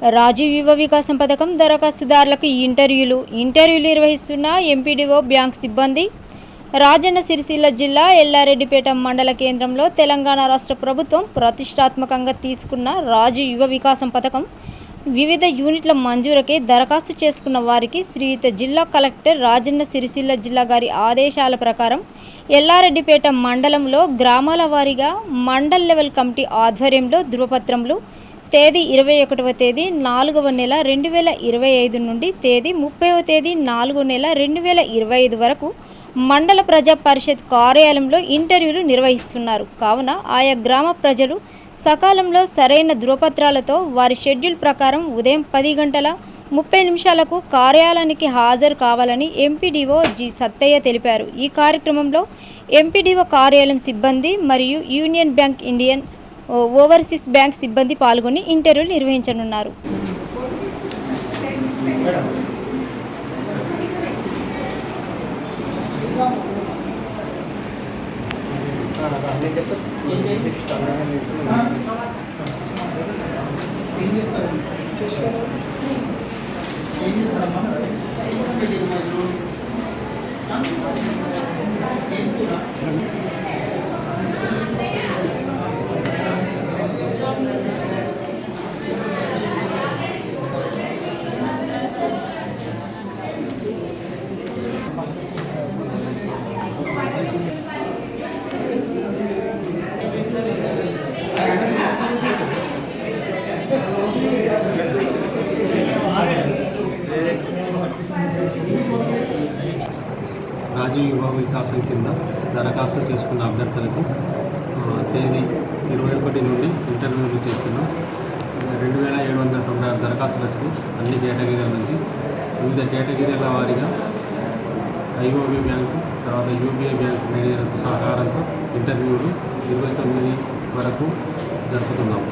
రాజీవ్ యువ వికాసం పథకం దరఖాస్తుదారులకు ఇంటర్వ్యూలు నిర్వహిస్తున్న ఎంపీడీఓ బ్యాంక్ సిబ్బంది. రాజన్న సిరిసిల్ల జిల్లా ఎల్లారెడ్డిపేట మండల కేంద్రంలో తెలంగాణ రాష్ట్ర ప్రభుత్వం ప్రతిష్టాత్మకంగా తీసుకున్న రాజీవ్ యువ వికాసం పథకం వివిధ యూనిట్ల మంజూరుకి దరఖాస్తు చేసుకున్న వారికి శ్రీయుత జిల్లా కలెక్టర్ రాజన్న సిరిసిల్ల జిల్లా గారి ఆదేశాల ప్రకారం ఎల్లారెడ్డిపేట మండలంలో గ్రామాల వారీగా మండల్ లెవెల్ కమిటీ ఆధ్వర్యంలో ధృవపత్రములు తేదీ 21వ తేదీ 4వ నెల 2025 నుండి తేదీ 30వ తేదీ 4వ నెల 2025 వరకు మండల ప్రజా పరిషత్ కార్యాలయంలో ఇంటర్వ్యూలు నిర్వహిస్తున్నారు. కావున ఆయా గ్రామ ప్రజలు సకాలంలో సరైన ధృవపత్రాలతో వారి షెడ్యూల్ ప్రకారం ఉదయం 10:30 కార్యాలయానికి హాజరు కావాలని ఎంపీడీఓ జి సత్తయ్య తెలిపారు. ఈ కార్యక్రమంలో ఎంపీడీఓ కార్యాలయం సిబ్బంది మరియు union bank Indian overseas bank సిబ్బంది పాల్గొని ఇంటర్వ్యూలు నిర్వహించనున్నారు. రాజీవ్ యువ వికాసం కింద దరఖాస్తు చేసుకున్న అభ్యర్థులకు తేదీ 21 నుండి ఇంటర్వ్యూలు చేస్తున్నాం. 2796 దరఖాస్తులు వచ్చి అన్ని కేటగిరీల నుంచి వివిధ కేటగిరీల వారీగా ఐఓబి బ్యాంకు, తర్వాత యూబీఐ బ్యాంక్ మేనేజర్ల సహకారంతో ఇంటర్వ్యూలు 29 వరకు జరుపుతున్నాము.